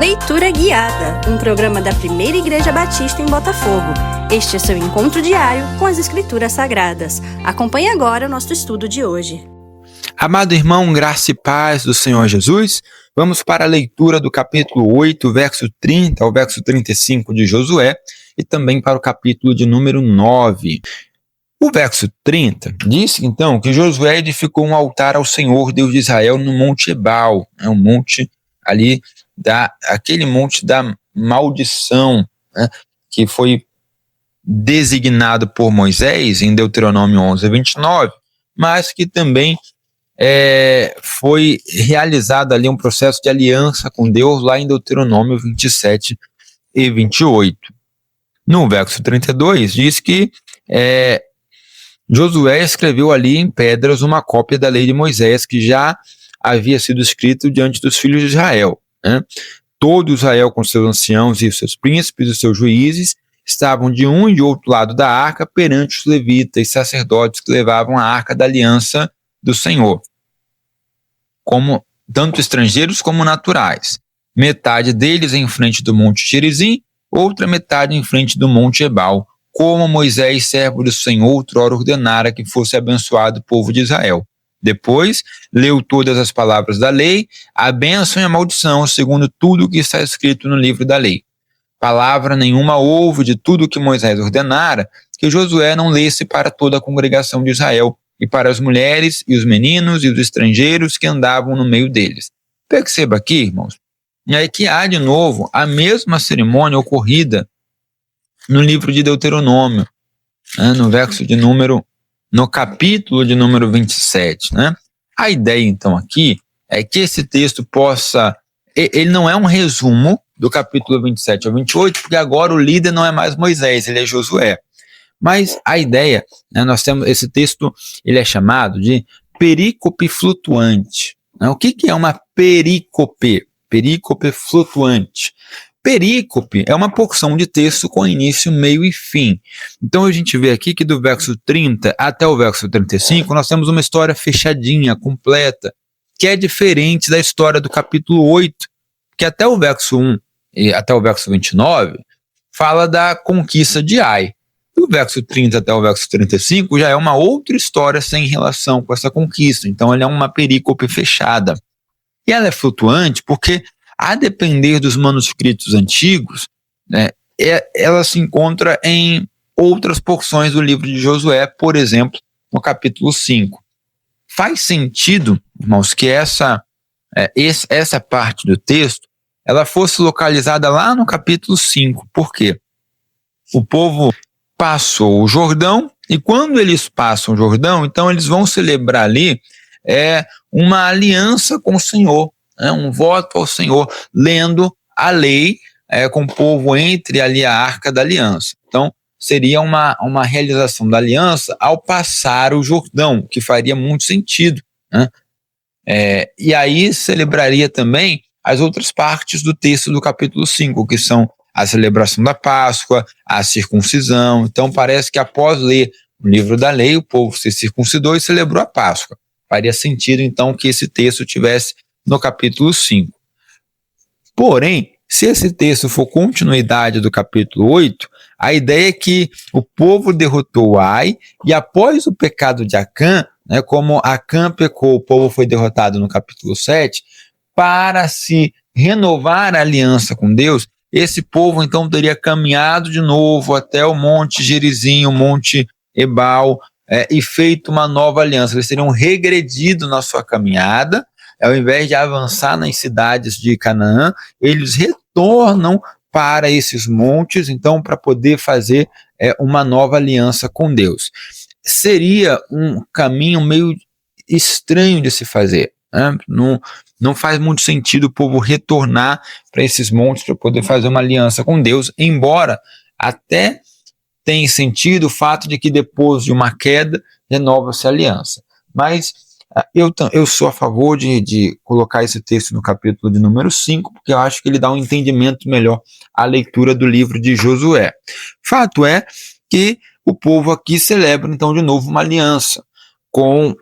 Leitura Guiada, um programa da Primeira Igreja Batista em Botafogo. Este é seu encontro diário com as Escrituras Sagradas. Acompanhe agora o nosso estudo de hoje. Amado irmão, graça e paz do Senhor Jesus, vamos para a leitura do capítulo 8, verso 30 ao verso 35 de Josué e também para o capítulo de número 9. O verso 30 diz, então, que Josué edificou um altar ao Senhor, Deus de Israel, no Monte Ebal, um monte ali, aquele monte da maldição, né, que foi designado por Moisés em Deuteronômio 11, 29, mas que também foi realizado ali um processo de aliança com Deus lá em Deuteronômio 27 e 28. No verso 32 diz que Josué escreveu ali em pedras uma cópia da lei de Moisés que já havia sido escrito diante dos filhos de Israel, né? Todo Israel com seus anciãos e seus príncipes e seus juízes estavam de um e de outro lado da arca perante os levitas e sacerdotes que levavam a arca da aliança do Senhor, como tanto estrangeiros como naturais. Metade deles em frente do monte Gerizim, outra metade em frente do monte Ebal, como Moisés, servo do Senhor, outrora ordenara que fosse abençoado o povo de Israel. Depois, leu todas as palavras da lei, a bênção e a maldição, segundo tudo o que está escrito no livro da lei. Palavra nenhuma houve de tudo o que Moisés ordenara, que Josué não lesse para toda a congregação de Israel, e para as mulheres, e os meninos, e os estrangeiros que andavam no meio deles. Perceba aqui, irmãos, que há de novo a mesma cerimônia ocorrida no livro de Deuteronômio, né, no capítulo de número 27. Né? A ideia, então, aqui é que esse texto ele não é um resumo do capítulo 27 ao 28, porque agora o líder não é mais Moisés, ele é Josué. Mas a ideia, né, nós temos esse texto, ele é chamado de perícope flutuante. Né? O que é uma perícope? Perícope flutuante. Perícope é uma porção de texto com início, meio e fim. Então a gente vê aqui que do verso 30 até o verso 35 nós temos uma história fechadinha, completa, que é diferente da história do capítulo 8, que até o verso 1 e até o verso 29 fala da conquista de Ai. Do verso 30 até o verso 35 já é uma outra história sem relação com essa conquista. Então ela é uma perícope fechada. E ela é flutuante porque, a depender dos manuscritos antigos, né, ela se encontra em outras porções do livro de Josué, por exemplo, no capítulo 5. Faz sentido, irmãos, que essa parte do texto ela fosse localizada lá no capítulo 5. Por quê? O povo passou o Jordão, e quando eles passam o Jordão, então eles vão celebrar ali uma aliança com o Senhor, um voto ao Senhor, lendo a lei com o povo entre ali a arca da aliança. Então, seria uma realização da aliança ao passar o Jordão, que faria muito sentido, né? E aí celebraria também as outras partes do texto do capítulo 5, que são a celebração da Páscoa, a circuncisão. Então parece que após ler o livro da lei, o povo se circuncidou e celebrou a Páscoa. Faria sentido então que esse texto tivesse no capítulo 5. Porém, se esse texto for continuidade do capítulo 8, a ideia é que o povo derrotou Ai, e após o pecado de Acã, né, como Acã pecou, o povo foi derrotado no capítulo 7, para se renovar a aliança com Deus, esse povo então teria caminhado de novo até o monte Gerizim, o monte Ebal, e feito uma nova aliança. Eles teriam regredido na sua caminhada, ao invés de avançar nas cidades de Canaã, eles retornam para esses montes, então, para poder fazer uma nova aliança com Deus. Seria um caminho meio estranho de se fazer, né? Não faz muito sentido o povo retornar para esses montes para poder fazer uma aliança com Deus, embora até tenha sentido o fato de que depois de uma queda renova-se a aliança. Mas eu sou a favor de colocar esse texto no capítulo de número 5, porque eu acho que ele dá um entendimento melhor à leitura do livro de Josué. Fato é que o povo aqui celebra então de novo uma aliança com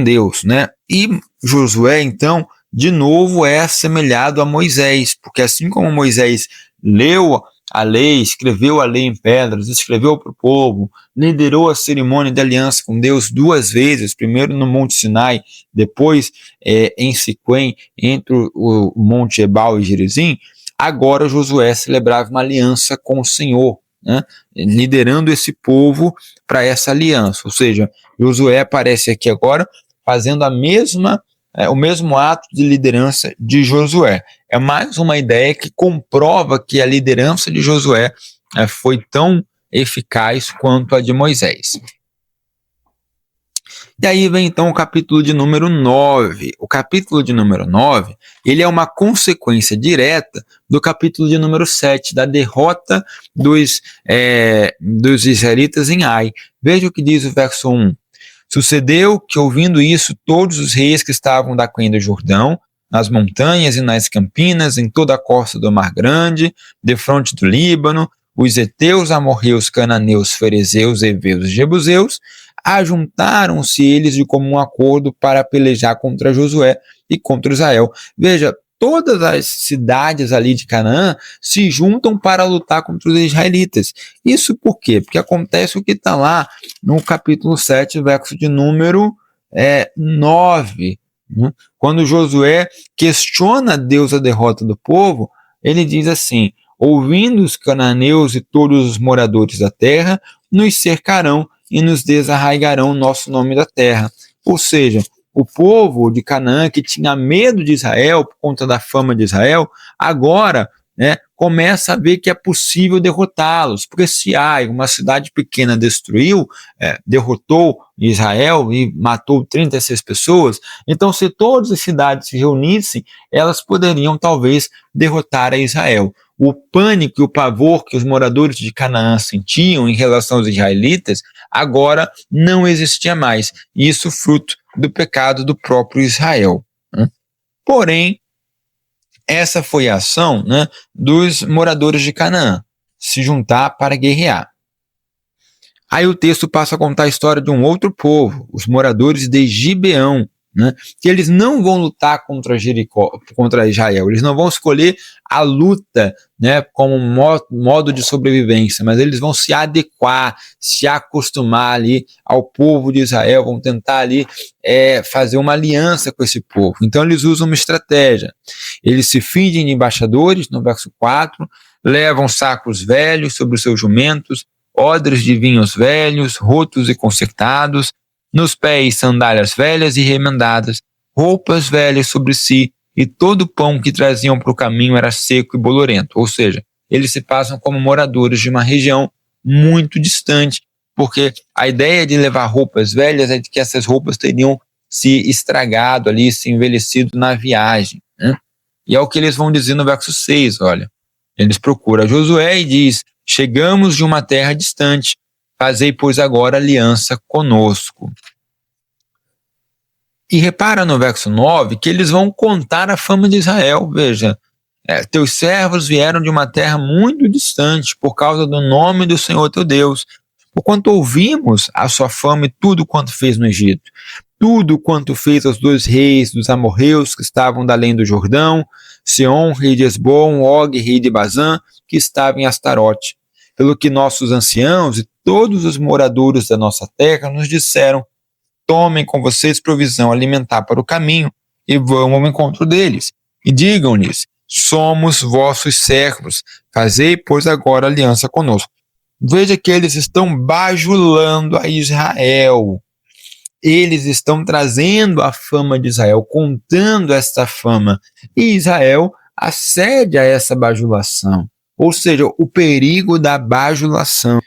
Deus, né? E Josué então de novo é assemelhado a Moisés, porque assim como Moisés leu a lei, escreveu a lei em pedras, escreveu para o povo, liderou a cerimônia de aliança com Deus 2 vezes, primeiro no Monte Sinai, depois em Siquém, entre o Monte Ebal e Gerizim, agora Josué celebrava uma aliança com o Senhor, né, liderando esse povo para essa aliança. Ou seja, Josué aparece aqui agora fazendo o mesmo ato de liderança de Josué. É mais uma ideia que comprova que a liderança de Josué foi tão eficaz quanto a de Moisés. E aí vem então o capítulo de número 9. O capítulo de número 9, ele é uma consequência direta do capítulo de número 7, da derrota dos israelitas em Ai. Veja o que diz o verso 1. Sucedeu que, ouvindo isso, todos os reis que estavam da Coenda do Jordão, nas montanhas e nas campinas, em toda a costa do Mar Grande, defronte do Líbano, os heteus, amorreus, cananeus, ferezeus, heveus e jebuseus, ajuntaram-se eles de comum acordo para pelejar contra Josué e contra Israel. Veja, todas as cidades ali de Canaã se juntam para lutar contra os israelitas. Isso por quê? Porque acontece o que está lá no capítulo 7, verso de número 9. Né? Quando Josué questiona a Deus a derrota do povo, ele diz assim: ouvindo os cananeus e todos os moradores da terra, nos cercarão e nos desarraigarão o nosso nome da terra. Ou seja, o povo de Canaã, que tinha medo de Israel por conta da fama de Israel, agora começa a ver que é possível derrotá-los. Porque se Ai, uma cidade pequena, derrotou Israel e matou 36 pessoas, então se todas as cidades se reunissem, elas poderiam talvez derrotar a Israel. O pânico e o pavor que os moradores de Canaã sentiam em relação aos israelitas agora não existia mais. Isso fruto do pecado do próprio Israel. Porém, essa foi a ação dos moradores de Canaã, se juntar para guerrear. Aí o texto passa a contar a história de um outro povo, os moradores de Gibeão, que eles não vão lutar contra Israel, eles não vão escolher a luta como modo de sobrevivência, mas eles vão se adequar, se acostumar ali ao povo de Israel, vão tentar ali fazer uma aliança com esse povo. Então eles usam uma estratégia, eles se fingem de embaixadores, no verso 4, levam sacos velhos sobre os seus jumentos, odres de vinhos velhos, rotos e consertados, nos pés sandálias velhas e remendadas, roupas velhas sobre si, e todo o pão que traziam para o caminho era seco e bolorento. Ou seja, eles se passam como moradores de uma região muito distante, porque a ideia de levar roupas velhas é de que essas roupas teriam se estragado ali, se envelhecido na viagem. E é o que eles vão dizer no verso 6, olha. Eles procuram Josué e diz: chegamos de uma terra distante, fazei, pois, agora aliança conosco. E repara no verso 9 que eles vão contar a fama de Israel. Veja, teus servos vieram de uma terra muito distante por causa do nome do Senhor teu Deus, porquanto ouvimos a sua fama e tudo quanto fez no Egito, tudo quanto fez aos 2 reis dos amorreus que estavam da além do Jordão, Seom, rei de Esbom, Og, rei de Bazã, que estava em Astarote. Pelo que nossos anciãos e todos os moradores da nossa terra nos disseram: tomem com vocês provisão alimentar para o caminho e vão ao encontro deles. E digam-lhes: somos vossos servos, fazei, pois, agora aliança conosco. Veja que eles estão bajulando a Israel. Eles estão trazendo a fama de Israel, contando esta fama. E Israel acede a essa bajulação. Ou seja, o perigo da bajulação.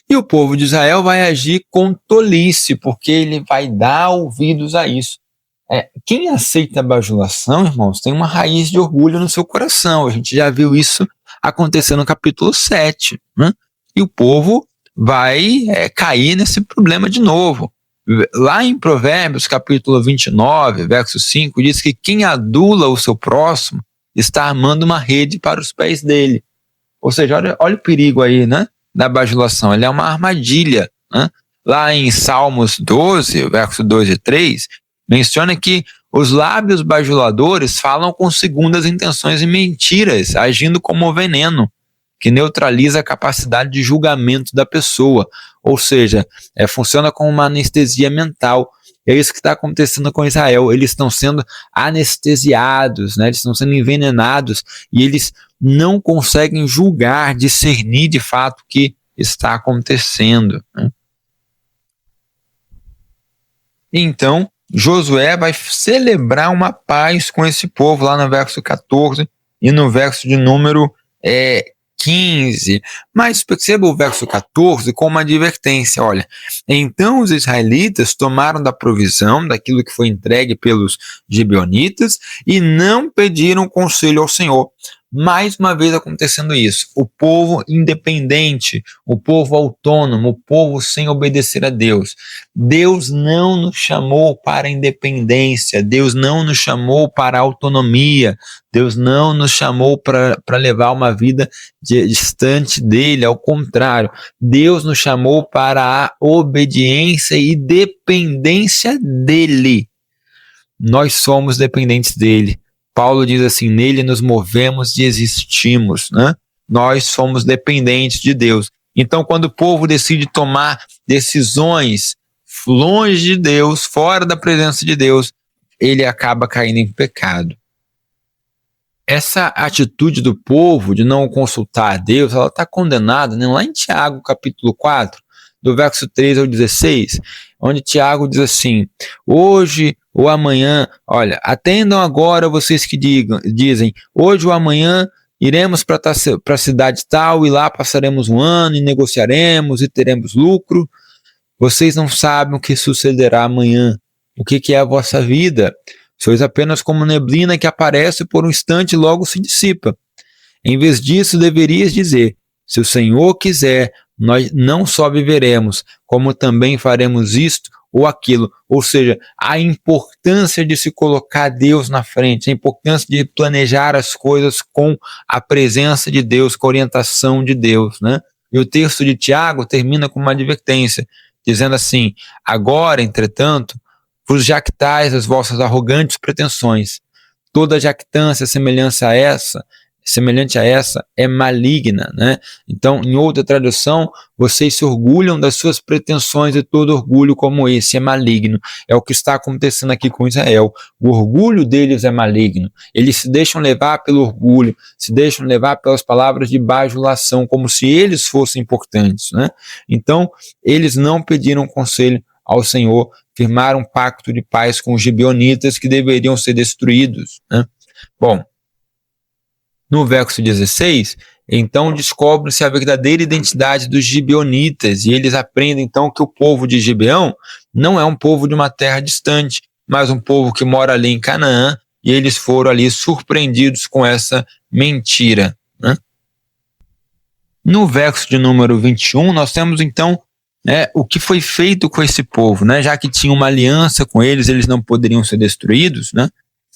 E o povo de Israel vai agir com tolice, porque ele vai dar ouvidos a isso. Quem aceita a bajulação, irmãos, tem uma raiz de orgulho no seu coração. A gente já viu isso acontecer no capítulo 7. E o povo vai cair nesse problema de novo. Lá em Provérbios, capítulo 29, verso 5, diz que quem adula o seu próximo está armando uma rede para os pés dele. Ou seja, olha o perigo aí, da bajulação. Ele é uma armadilha. Lá em Salmos 12, verso 2 e 3, menciona que Os lábios bajuladores falam com segundas intenções e mentiras, agindo como veneno, que neutraliza a capacidade de julgamento da pessoa. Ou seja, funciona como uma anestesia mental. É isso que está acontecendo com Israel. Eles estão sendo anestesiados, né? Eles estão sendo envenenados e eles não conseguem julgar, discernir de fato o que está acontecendo, né? Então, Josué vai celebrar uma paz com esse povo lá no verso 14 e no verso de número 15. Mas perceba o verso 14 com uma advertência. Olha, então os israelitas tomaram da provisão, daquilo que foi entregue pelos gibeonitas, e não pediram conselho ao Senhor. Mais uma vez acontecendo isso, o povo independente, o povo autônomo, o povo sem obedecer a Deus. Deus não nos chamou para a independência, Deus não nos chamou para a autonomia, Deus não nos chamou para levar uma vida distante dele, ao contrário, Deus nos chamou para a obediência e dependência dele. Nós somos dependentes dele. Paulo diz assim, nele nos movemos e existimos, né? Nós somos dependentes de Deus. Então, quando o povo decide tomar decisões longe de Deus, fora da presença de Deus, ele acaba caindo em pecado. Essa atitude do povo de não consultar a Deus, ela está condenada, né? Lá em Tiago, capítulo 4, do verso 13 ao 16, onde Tiago diz assim, hoje ou amanhã, olha, atendam agora vocês que dizem, hoje ou amanhã iremos para a cidade tal e lá passaremos um ano e negociaremos e teremos lucro. Vocês não sabem o que sucederá amanhã, o que é a vossa vida. Sois apenas como neblina que aparece por um instante e logo se dissipa. Em vez disso, deverias dizer, se o Senhor quiser, nós não só viveremos, como também faremos isto ou aquilo. Ou seja, a importância de se colocar Deus na frente, a importância de planejar as coisas com a presença de Deus, com a orientação de Deus, né? E o texto de Tiago termina com uma advertência, dizendo assim, agora, entretanto, vos jactais as vossas arrogantes pretensões. Toda jactância semelhante a essa é maligna, né? Então, em outra tradução, vocês se orgulham das suas pretensões e todo orgulho como esse é maligno. É o que está acontecendo aqui com Israel. O orgulho deles é maligno. Eles se deixam levar pelo orgulho, se deixam levar pelas palavras de bajulação, como se eles fossem importantes, né? Então, eles não pediram conselho ao Senhor, firmaram um pacto de paz com os gibeonitas que deveriam ser destruídos, né? Bom, no verso 16, então descobre-se a verdadeira identidade dos gibeonitas e eles aprendem então que o povo de Gibeão não é um povo de uma terra distante, mas um povo que mora ali em Canaã e eles foram ali surpreendidos com essa mentira, né? No verso de número 21, nós temos então o que foi feito com esse povo, né? Já que tinha uma aliança com eles, eles não poderiam ser destruídos, né?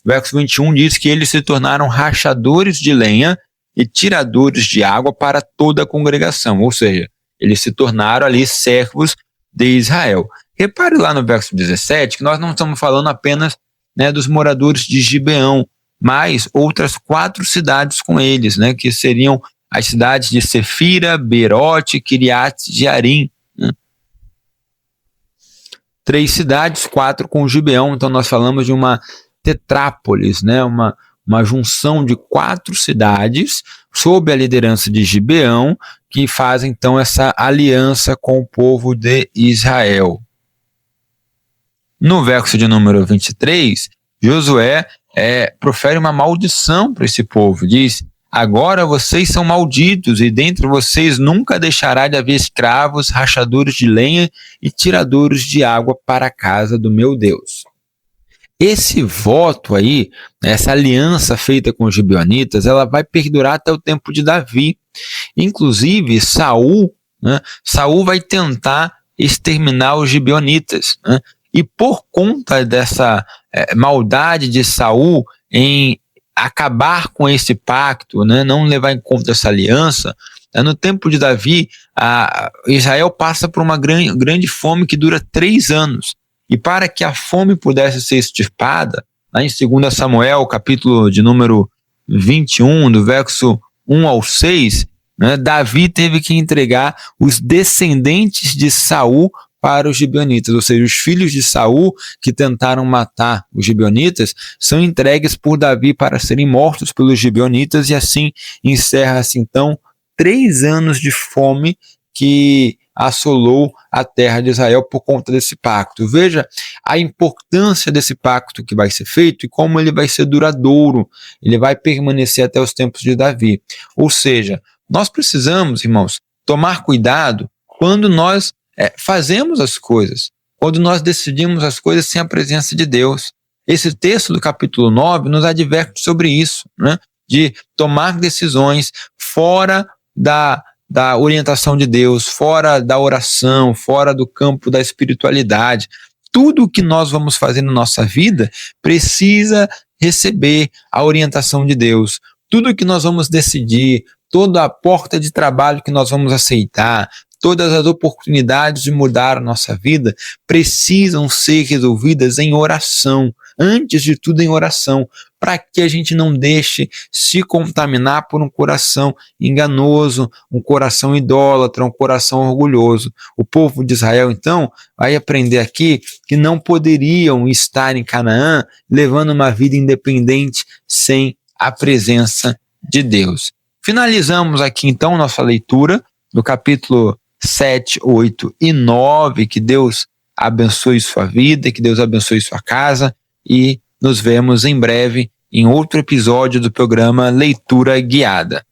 Verso 21 diz que eles se tornaram rachadores de lenha e tiradores de água para toda a congregação, ou seja, eles se tornaram ali servos de Israel. Repare lá no verso 17 que nós não estamos falando apenas, né, dos moradores de Gibeão, mas outras 4 cidades com eles, né, que seriam as cidades de Sefira, Beerote, Kiriat Jearim, né? 3 cidades, 4 com Gibeão, então nós falamos de uma tetrápolis, né? uma junção de 4 cidades sob a liderança de Gibeão, que fazem então essa aliança com o povo de Israel. No verso de número 23, Josué profere uma maldição para esse povo, diz, agora vocês são malditos e dentre vocês nunca deixará de haver escravos, rachadores de lenha e tiradores de água para a casa do meu Deus. Esse voto aí, essa aliança feita com os gibeonitas, ela vai perdurar até o tempo de Davi. Inclusive, Saul vai tentar exterminar os gibeonitas, né? E por conta dessa maldade de Saul em acabar com esse pacto, né, não levar em conta essa aliança, no tempo de Davi, Israel passa por uma grande fome que dura 3 anos. E para que a fome pudesse ser extirpada, lá em 2 Samuel, capítulo de número 21, do verso 1 ao 6, né, Davi teve que entregar os descendentes de Saul para os gibeonitas, ou seja, os filhos de Saul que tentaram matar os gibeonitas são entregues por Davi para serem mortos pelos gibeonitas, e assim encerra-se então 3 anos de fome que assolou a terra de Israel por conta desse pacto. Veja a importância desse pacto que vai ser feito e como ele vai ser duradouro, ele vai permanecer até os tempos de Davi. Ou seja, nós precisamos, irmãos, tomar cuidado quando nós fazemos as coisas, quando nós decidimos as coisas sem a presença de Deus. Esse texto do capítulo 9 nos adverte sobre isso, né? De tomar decisões fora da orientação de Deus, fora da oração, fora do campo da espiritualidade. Tudo o que nós vamos fazer na nossa vida precisa receber a orientação de Deus. Tudo o que nós vamos decidir, toda a porta de trabalho que nós vamos aceitar, todas as oportunidades de mudar a nossa vida precisam ser resolvidas em oração, antes de tudo em oração, para que a gente não deixe se contaminar por um coração enganoso, um coração idólatra, um coração orgulhoso. O povo de Israel, então, vai aprender aqui que não poderiam estar em Canaã levando uma vida independente sem a presença de Deus. Finalizamos aqui, então, nossa leitura do capítulo 7, 8 e 9, que Deus abençoe sua vida, que Deus abençoe sua casa, e nos vemos em breve em outro episódio do programa Leitura Guiada.